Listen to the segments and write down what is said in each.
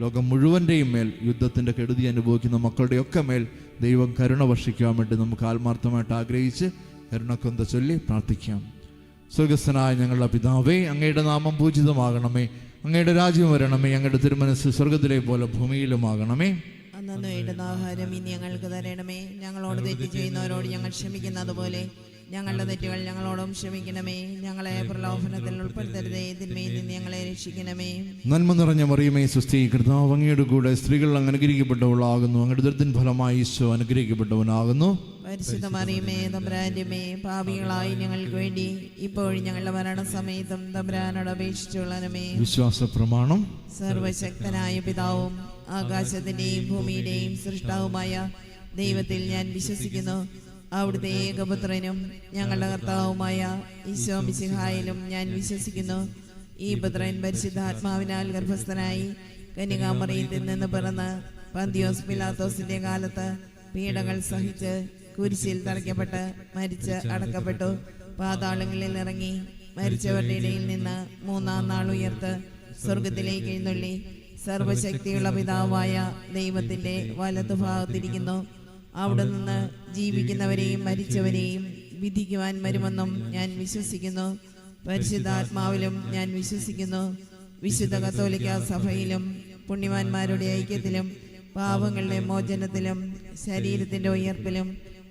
ലോകം മുഴുവൻ്റെയും മേൽ യുദ്ധത്തിൻ്റെ കെടുതി അനുഭവിക്കുന്ന മക്കളുടെയൊക്കെ മേൽ ദൈവം കരുണ വർഷിക്കാൻ വേണ്ടി നമുക്ക് ആത്മാർത്ഥമായിട്ട് ആഗ്രഹിച്ച് കരുണക്കൊന്ത ചൊല്ലി പ്രാർത്ഥിക്കാം. സ്വർഗസ്ഥനായ ഞങ്ങളുടെ പിതാവേ, അങ്ങയുടെ നാമം പൂജിതമാകണമേ, അങ്ങയുടെ രാജ്യം വരണമേ, അങ്ങയുടെ തിരുമനസ്സ് സ്വർഗത്തിലെ പോലെ ഭൂമിയിലുമാകണമേ. അന്നു വേണ്ടുന്ന ആഹാരം ഇനി ഞങ്ങൾക്ക് തരണമേ. ഞങ്ങളോട് തെറ്റ് ചെയ്യുന്നവരോട് ഞങ്ങൾ ക്ഷമിക്കുന്നത് പോലെ ഞങ്ങളുടെ തെറ്റുകൾ ഞങ്ങളോടും ക്ഷമിക്കണമേ. ഞങ്ങളെ പ്രലോഭനത്തിൽ ഉൾപ്പെടുത്തരുതേ, തിന്മയിൽ നിന്ന് ഞങ്ങളെ രക്ഷിക്കണമേ. നന്മ നിറഞ്ഞ മറിയമേ സ്വസ്തി, കർത്താവ് അങ്ങയുടെ കൂടെ സ്ത്രീകൾ അങ്ങ് അനുഗ്രഹിക്കപ്പെട്ടവളാകുന്നു, അങ്ങയുടെ ഉദരത്തിൻ ഫലമായി ഈശോ അനുഗ്രഹിക്കപ്പെട്ടവനാകുന്നു. പരിശുദ്ധ മറിയമേ, തമ്പുരാന്റെ അമ്മേ, പാപികളായി ഞങ്ങൾക്ക് വേണ്ടി ഇപ്പോഴും ഞങ്ങളുടെ മരണസമയത്തും തമ്പുരാനോട് അപേക്ഷിച്ചുള്ളണമേ. വിശ്വാസ പ്രമാണം. സർവശക്തനായ പിതാവും ആകാശത്തിന്റെയും ഭൂമിയുടെയും സൃഷ്ടാവുമായ ദൈവത്തിൽ ഞാൻ വിശ്വസിക്കുന്നു. അവിടുത്തെ ഏകപുത്രനും ഞങ്ങളുടെ കർത്താവുമായ ഈശോ മിശിഹായിലും ഞാൻ വിശ്വസിക്കുന്നു. ഈ പുത്രൻ പരിശുദ്ധാത്മാവിനാൽ ഗർഭസ്ഥനായി കന്യകാമറിയത്തിൽ നിന്ന് പിറന്ന് പന്തിയോസ് പിലാത്തോസിന്റെ കാലത്ത് പീഡകൾ സഹിച്ച് കുരിശിൽ തറയ്ക്കപ്പെട്ട് മരിച്ച് അടക്കപ്പെട്ടു. പാതാളങ്ങളിൽ ഇറങ്ങി മരിച്ചവരുടെ ഇടയിൽ നിന്ന് മൂന്നാം നാൾ ഉയർത്ത് സ്വർഗത്തിലേക്ക് എഴുന്നള്ളി സർവശക്തിയുള്ള പിതാവായ ദൈവത്തിന്റെ വലതുഭാഗത്തിരിക്കുന്നു. അവിടെ നിന്ന് ജീവിക്കുന്നവരെയും മരിച്ചവരെയും വിധിക്കുവാൻ വരുമെന്നും ഞാൻ വിശ്വസിക്കുന്നു. പരിശുദ്ധാത്മാവിലും ഞാൻ വിശ്വസിക്കുന്നു. വിശുദ്ധ കത്തോലിക്ക സഭയിലും പുണ്യവാന്മാരുടെ ഐക്യത്തിലും പാപങ്ങളുടെ മോചനത്തിലും ശരീരത്തിന്റെ ഉയർപ്പിലും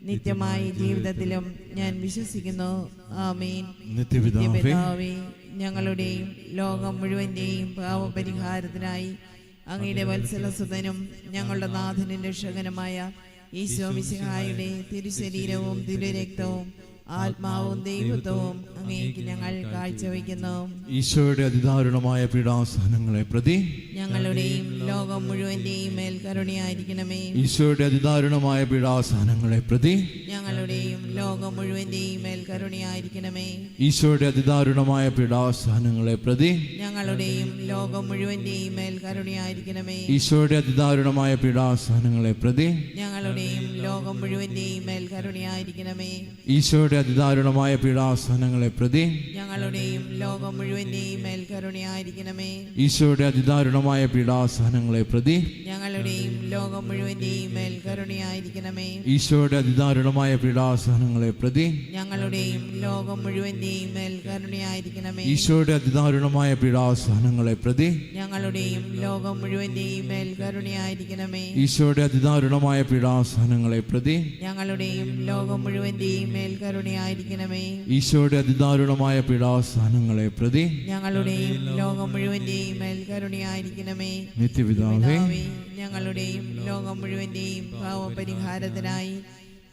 നിത്യമായ ജീവിതത്തിലും ഞാൻ വിശ്വസിക്കുന്നു. ആമേൻ. നിത്യപിതാവേ, ഞങ്ങളുടെയും ലോകം മുഴുവന്റെയും പാപപരിഹാരത്തിനായി അങ്ങയുടെ വത്സലസുതനും ഞങ്ങളുടെ നാഥനും രക്ഷകനുമായ ഈശോ മിശിഹായുടെ തിരുശരീരവും തിരുരക്തവും ആത്മാവും ദൈവത്വവും അങ്ങേക്ക് ഞങ്ങൾ കാഴ്ചവെക്കുന്നു. ഈശോയുടെ അതിദാരുണമായ പീഡാസഹനങ്ങളെ പ്രതി ഞങ്ങളുടെയും ലോകം മുഴുവന്റെയും മേൽ കരുണയായിരിക്കണമേ. ഈശോയുടെ അതിദാരുണമായ പീഡാസഹനങ്ങളെ പ്രതി ഞങ്ങളുടെയും ലോകം മുഴുവന്റെയും മേൽ കരുണയായിരിക്കണമേ. ഈശോയുടെ അതിദാരുണമായ പീഡാസഹനങ്ങളെ പ്രതി ഞങ്ങളുടെയും ലോകം മുഴുവന്റെയും മേൽ കരുണയായിരിക്കണമേ. ഈശോയുടെ അതിദാരുണമായ പീഡാസഹനങ്ങളെ പ്രതി ഞങ്ങളുടെയും ലോകം മുഴുവന്റെയും മേൽ കരുണയായിരിക്കണമേ. ഈശോയുടെ അതിദാരുണമായ പീഡാസഹനങ്ങളെ പ്രതി ഞങ്ങളുടെയും ലോകം മുഴുവന്റെയും മേൽ കരുണയായിരിക്കണമേ. ഈശോയുടെ അതിദാരുണമായ പീഡാസഹനങ്ങളെ പ്രതി ഞങ്ങളുടെയും ലോകം മുഴുവന്റെയും മേൽ കരുണയായിരിക്കണമേ. ഈശോയുടെ അതിദാരുണമായ പീഡാസഹനങ്ങളെ പ്രതി ഞങ്ങളുടെയും ലോകം മുഴുവന്റെയും മേൽ കരുണയായിരിക്കണമേ. ഈശോയുടെ അതിദാരുണമായ പീഡാസഹനങ്ങളെ പ്രതി ഞങ്ങളുടെയും ലോകം മുഴുവന്റെയും മേൽ കരുണയായിരിക്കണമേ. ഈശോയുടെ അതിദാരുണമായ പീഡാസഹനങ്ങളെ പ്രതി ഞങ്ങളുടെയും ലോകം മുഴുവന്റെയും മേൽ കരുണയായിരിക്കണമേ. ഈശോയുടെ അതിദാരുണമായ പീഡാസഹനങ്ങളെ പ്രതി ഞങ്ങളുടെയും ലോകം മുഴുവന്റെയും മേൽ കരുണയായിരിക്കണമേ. നിത്യപിതാവേ, ഞങ്ങളുടെയും ലോകം മുഴുവന്റെയും പാപപരിഹാരത്തിനായി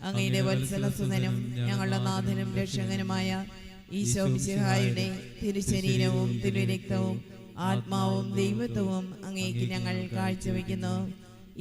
അങ്ങയുടെ വത്സലസുതനും ഞങ്ങളുടെ നാഥനും രക്ഷകനുമായ ഈശോ മിശിഹായുടെ തിരുശരീരവും തിരുരക്തവും ആത്മാവും ദൈവത്വവും അങ്ങേക്ക് ഞങ്ങൾ കാഴ്ചവെക്കുന്നു.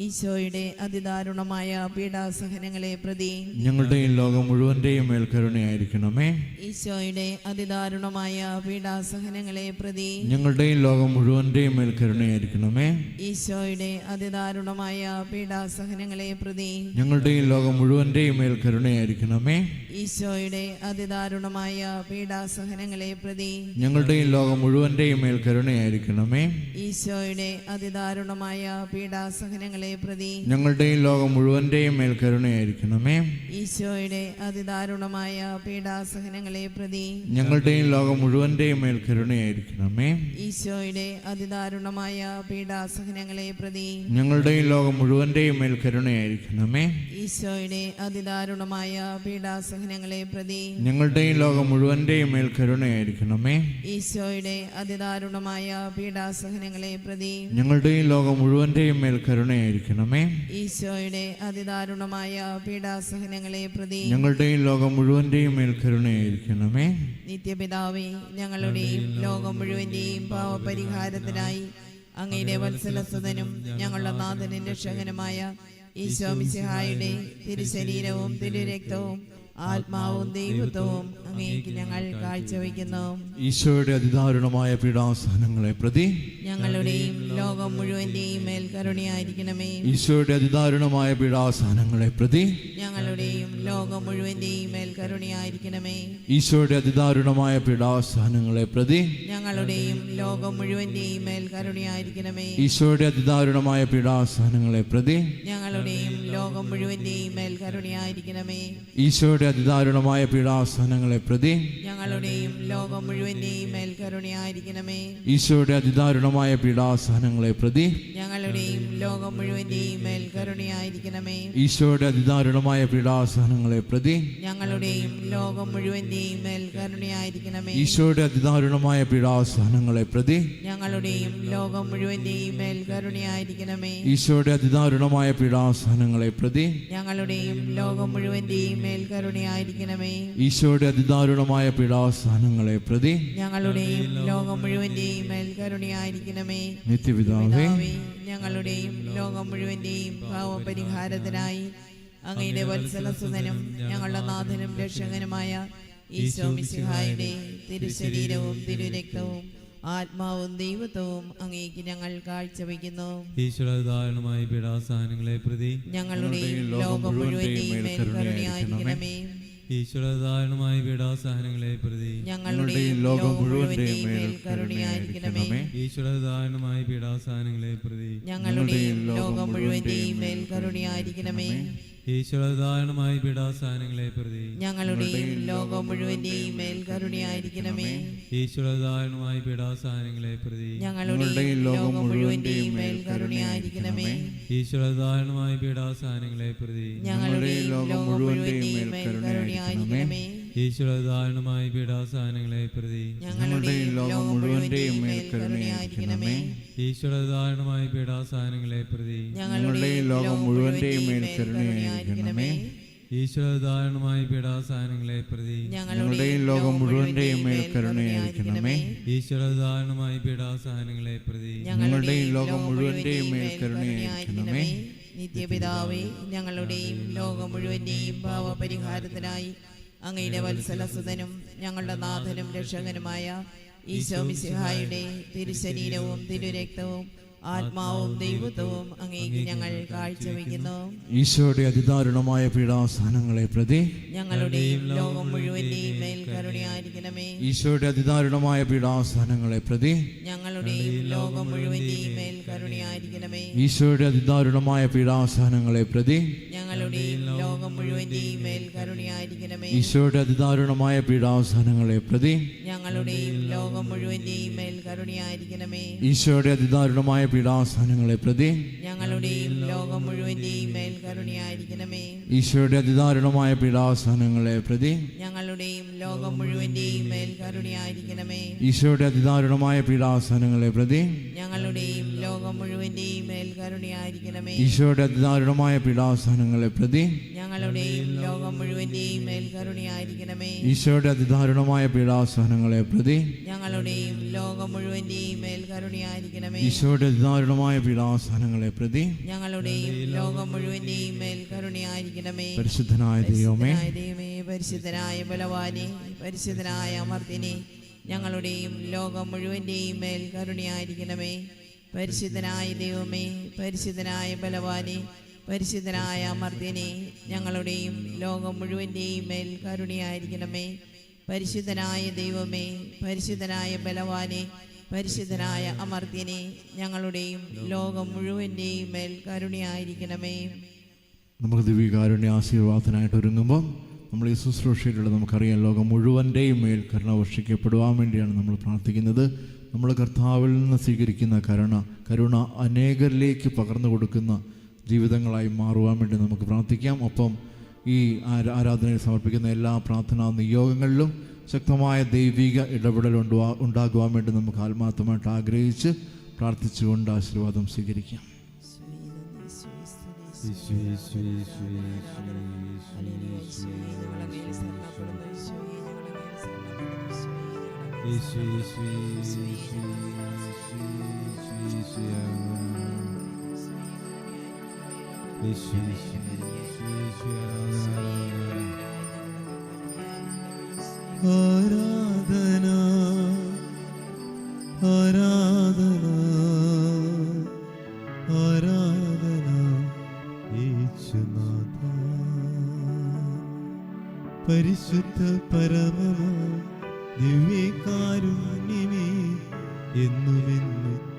ഈശോയുടെ അതിദാരുണമായ പീഡാസഹനങ്ങളെ പ്രതി ഞങ്ങളുടെയും ലോകം മുഴുവന്റെയും മേൽ കരുണയായിരിക്കണമേ. ഈശോയുടെ അതിദാരുണമായ പീഡാസഹനങ്ങളെ പ്രതി ഞങ്ങളുടെയും ലോകം മുഴുവന്റെയും മേൽ കരുണയായിരിക്കണമേ. ഈശോയുടെ അതിദാരുണമായ പീഡാസഹനങ്ങളെ പ്രതി ഞങ്ങളുടെയും ലോകം മുഴുവന്റെയും മേൽ കരുണയായിരിക്കണമേ. ഈശോയുടെ അതിദാരുണമായ പീഡാസഹനങ്ങളെ പ്രതി ഞങ്ങളുടെയും ലോകം മുഴുവന്റെയും മേൽ കരുണയായിരിക്കണമേ. ഈശോയുടെ അതിദാരുണമായ പീഡാസഹനങ്ങളെ പ്രതി ഞങ്ങളുടെയും ലോകം മുഴുവന്റെയും മേൽ കരുണയായിരിക്കണമേ. ഈശോയുടെ അതിദാരുണമായ പീഡാസഹനങ്ങളെ പ്രതി ഞങ്ങളുടെയും ലോകം മുഴുവന്റെയും മേൽ കരുണയായിരിക്കണമേ. ഈശോയുടെ അതിദാരുണമായ പീഡാസഹനങ്ങളെ പ്രതി ഞങ്ങളുടെയും ലോകം മുഴുവന്റെയും മേൽ കരുണയായിരിക്കണമേ. ഈശോയുടെ അതിദാരുണമായ പീഡാസഹനങ്ങളെ പ്രതി ഞങ്ങളുടെയും ലോകം മുഴുവന്റെയും മേൽ കരുണയായിരിക്കണമേ. ഈശോയുടെ അതിദാരുണമായ പീഡാസഹനങ്ങളെ പ്രതി ഞങ്ങളുടെയും ലോകം മുഴുവന്റെയും മേൽ കരുണയായിരിക്കണമേ. ഈശോയുടെ അതിദാരുണമായ പീഡാസഹനങ്ങളെ പ്രതി ഞങ്ങളുടെയും ലോകം മുഴുവന്റെയും മേൽ കരുണയായിരിക്കണമേ. നിത്യപിതാവേ, ഞങ്ങളുടെയും ലോകം മുഴുവന്റെയും പാപപരിഹാരത്തിനായി അങ്ങയുടെ വത്സലസുതനും ഞങ്ങളുടെ നാഥനും രക്ഷകനുമായ ഈശോ മിശിഹായുടെ തിരുശരീരവും തിരുരക്തവും ആത്മാവും ദൈവത്വവും അങ്ങേക്ക് ഞങ്ങൾ കാഴ്ചവെക്കുന്നു. ഈശോയുടെ അതിദാരുണമായ പീഡാസഹനങ്ങളെ പ്രതി ഞങ്ങളുടെയും ലോകം മുഴുവന്റെയും മേൽ കരുണയായിരിക്കണമേ. ഈശോയുടെ അതിദാരുണമായ പീഡാസഹനങ്ങളെ പ്രതി ഞങ്ങളുടെയും ലോകം മുഴുവന്റെയും മേൽ കരുണയായിരിക്കണമേ. ഈശോയുടെ അതിദാരുണമായ പീഡാസഹനങ്ങളെ പ്രതി ഞങ്ങളുടെയും ലോകം മുഴുവന്റെയും മേൽ കരുണയായിരിക്കണമേ. ഈശോയുടെ അതിദാരുണമായ പീഡാസഹനങ്ങളെ പ്രതി ഞങ്ങളുടെയും ലോകം മുഴുവന്റെയും മേൽ കരുണയായിരിക്കണമേ. ഈശോയുടെ അതിദാരുണമായ പീഡാസഹനങ്ങളെ പ്രതി ഞങ്ങളുടെയും ലോകം മുഴുവന്റെയും മേൽ കരുണയായിരിക്കണമേ. ഈശോയുടെ അതിദാരുണമായ പീഡാസഹനങ്ങളെ പ്രതി ഞങ്ങളുടെയും ലോകം മുഴുവന്റെയും മേൽ കരുണയായിരിക്കണമേ. ഈശോയുടെ അതിദാരുണമായ പീഡാസഹനങ്ങളെ പ്രതി ഞങ്ങളുടെയും ലോകം മുഴുവന്റെയും മേൽ കരുണയായിരിക്കണമേ. ഈശോയുടെ അതിദാരുണമായ പീഡാസഹനങ്ങളെ പ്രതി ഞങ്ങളുടെയും ലോകം മുഴുവന്റെയും മേൽ കരുണയായിരിക്കണമേ. ഈശോയുടെ അതിദാരുണമായ പീഡാസഹനങ്ങളെ പ്രതി ഞങ്ങളുടെയും ലോകം മുഴുവന്റെയും മേൽ കരുണയായിരിക്കണമേ. ഈശോയുടെ അതിദാരുണമായ പീഡാസഹനങ്ങളെ പ്രതി ഞങ്ങളുടെയും ലോകം മുഴുവന്റെയും മേൽ കരുണയായിരിക്കണമേ. നിത്യപിതാവേ, ഞങ്ങളുടെയും ലോകം മുഴുവന്റെയും പാവപരിഹാരത്തിനായി അങ്ങയുടെ വത്സലസുതനും ഞങ്ങളുടെ നാഥനും രക്ഷകനുമായ ഈശോ മിശിഹായുടെ തിരുശരീരവും തിരുരക്തവും ആത്മാവും ദൈവത്വവും അങ്ങേക്ക് ഞങ്ങൾ കാഴ്ചവെക്കുന്നു. ഈശ്വരധാരണമായ പീഡാസഹനങ്ങളെ പ്രതി ഞങ്ങളുടെയും ലോകം മുഴുവന്റെയും മേൽ കരുണയായിരിക്കണമേ. ഈശ്വരധാരണമായ പീഡാസഹനങ്ങളെ പ്രതി ഞങ്ങളുടെയും ലോകം മുഴുവന്റെയും മേൽ കരുണയായിരിക്കണമേ. ഈശ്വരധാരണമായ പീഡാസഹനങ്ങളെ പ്രതി ഞങ്ങളുടെയും ലോകം മുഴുവന്റെയും മേൽ കരുണയായിരിക്കണമേ. ഈശ്വരധാരണമായ പീഡാസഹനങ്ങളെ പ്രതി ഞങ്ങളുടെയും ലോകം മുഴുവന്റെയും മേൽ കരുണയായിരിക്കണമേ. ഈശ്വരധാരണമായ പീഡാസഹനങ്ങളെ പ്രതി ഞങ്ങളുടെയും ലോകം മുഴുവന്റെയും മേൽ കരുണയായിരിക്കണമേ. ഈശ്വരധാരണമായ പീഡാസഹനങ്ങളെ പ്രതി ഞങ്ങളുടെയും ലോകം മുഴുവന്റെയും മേൽ കരുണയായിരിക്കണമേ. ഈശ്വരധാരണമായ പീഡാസഹനങ്ങളെ പ്രതി ഞങ്ങളുടെയും ലോകം മുഴുവന്റെയും മേൽ കരുണയായിരിക്കണമേ. ഈശ്വരധാരണമായ പീഡാസഹനങ്ങളെ പ്രതി ഞങ്ങളുടെയും ലോകം മുഴുവന്റെയും മേൽ കരുണയായിരിക്കണമേ. ഈശ്വരധാരണമായ പീഡാസഹനങ്ങളെ പ്രതി ഞങ്ങളുടെയും ലോകം മുഴുവന്റെയും മേൽ കരുണയായിരിക്കണമേ. ഈശ്വരധാരണമായ പീഡാസഹനങ്ങളെ പ്രതി ഞങ്ങളുടെയും ലോകം മുഴുവന്റെയും മേൽ കരുണയായിരിക്കണമേ. നിത്യപിതാവേ, ഞങ്ങളുടെയും ലോകം മുഴുവന്റെയും പാവപരിഹാരത്തിനായി അങ്ങയുടെ വത്സലസുതനും ഞങ്ങളുടെ നാഥനും രക്ഷകനുമായ ഈശോ മിശിഹായുടെ തിരുശരീരവും തിരുരക്തവും ആത്മാവും ദൈവത്വവും അങ്ങേക്ക് ഞങ്ങൾ കാഴ്ചവെക്കുന്നു. ഈശോയുടെ അതിദാരുണമായ പീഡാസഹനങ്ങളെ പ്രതി ഞങ്ങളുടെയും ലോകം മുഴുവന്റെയും മേൽ കരുണയായിരിക്കണമേ. ഈശോയുടെ അതിദാരുണമായ പീഡാസഹനങ്ങളെ പ്രതി ഞങ്ങളുടെയും ലോകം മുഴുവന്റെയും മേൽ കരുണയായിരിക്കണമേ. ഈശോയുടെ അതിദാരുണമായ പീഡാസഹനങ്ങളെ പ്രതി ഞങ്ങളുടെയും ലോകം മുഴുവന്റെയും മേൽ കരുണയായിരിക്കണമേ. ഈശോയുടെ അതിദാരുണമായ പീഡാസഹനങ്ങളെ പ്രതി ഞങ്ങളുടെയും ലോകം മുഴുവന്റെയും മേൽ കരുണയായിരിക്കണമേ. ഈശോയുടെ അതിദാരുണമായ പീഡാസഹനങ്ങളെ പ്രതി ഞങ്ങളുടെയും ലോകം മുഴുവന്റെയും മേൽ കരുണയായിരിക്കണമേ. ഈശോയുടെ അതിദാരുണമായ പീഡാസഹനങ്ങളെ പ്രതി ഞങ്ങളുടെയും ലോകം മുഴുവന്റെയും മേൽ കരുണയായിരിക്കണമേ. ഈശോയുടെ അതിദാരുണമായ പീഡാസഹനങ്ങളെ പ്രതി ഞങ്ങളുടെയും ലോകം മുഴുവന്റെയും മേൽ കരുണയായിരിക്കണമേ. ഈശോയുടെ അതിദാരുണമായ പീഡാസഹനങ്ങളെ പ്രതി ഞങ്ങളുടെയും ലോകം മുഴുവന്റെയും മേൽ കരുണയായിരിക്കണമേ. ഈശോയുടെ അതിദാരുണമായ പീഡാസഹനങ്ങളെ പ്രതി ഞങ്ങളുടെയും ലോകം മുഴുവന്റെയും മേൽ കരുണയായിരിക്കണമേ. ഈശോയുടെ അതിദാരുണമായ പീഡാസഹനങ്ങളെ പ്രതി ഞങ്ങളുടെയും ലോകം മുഴുവന്റെയും മേൽ കരുണയായിരിക്കണമേ. പരിശുദ്ധനായ ദൈവമേ, പരിശുദ്ധനായ ദൈവമേ, പരിശുദ്ധനായ ബലവാനെ, പരിശുദ്ധനായ അമർത്തിനെ, ഞങ്ങളുടെയും ലോകം മുഴുവന്റെയും മേൽ കരുണയായിരിക്കണമേ. പരിശുദ്ധനായ ദൈവമേ, പരിശുദ്ധനായ ബലവാനെ, പരിശുദ്ധനായ അമർത്തിനെ, ഞങ്ങളുടെയും ലോകം മുഴുവന്റെയും മേൽ കരുണയായിരിക്കണമേ. പരിശുദ്ധനായ ദൈവമേ, പരിശുദ്ധനായ ബലവാനെ, പരിശുദ്ധനായ അമർത്യനെ, ഞങ്ങളുടെയും ലോകം മുഴുവന്റെയും മേൽ കരുണയായിരിക്കണമേ. നമുക്ക് ദിവ്യകാരുണ്യ ആശീർവാദത്തിനായിട്ട് ഒരുങ്ങുമ്പോൾ നമ്മൾ ഈ ശുശ്രൂഷയിലുള്ള നമുക്കറിയാം ലോകം മുഴുവൻ്റെയും മേൽ കരുണ വർഷിക്കപ്പെടുവാൻ വേണ്ടിയാണ് നമ്മൾ പ്രാർത്ഥിക്കുന്നത്. നമ്മൾ കർത്താവിൽ നിന്ന് സ്വീകരിക്കുന്ന കരുണ അനേകരിലേക്ക് പകർന്നു കൊടുക്കുന്ന ജീവിതങ്ങളായി മാറുവാൻ വേണ്ടി നമുക്ക് പ്രാർത്ഥിക്കാം. ഒപ്പം ഈ ആരാധനയിൽ സമർപ്പിക്കുന്ന എല്ലാ പ്രാർത്ഥനാ നിയോഗങ്ങളിലും ശക്തമായ ദൈവിക ഇടപെടൽ ഉണ്ടാകുവാൻ വേണ്ടി നമുക്ക് ആത്മാർത്ഥമായിട്ട് ആഗ്രഹിച്ച് പ്രാർത്ഥിച്ചുകൊണ്ട് ആശീർവാദം സ്വീകരിക്കാം. ആരാധന യേശുനാഥ. പരിശുദ്ധ പരമ ദിവ്യകാരുണ്യമേ എന്നുമെന്നും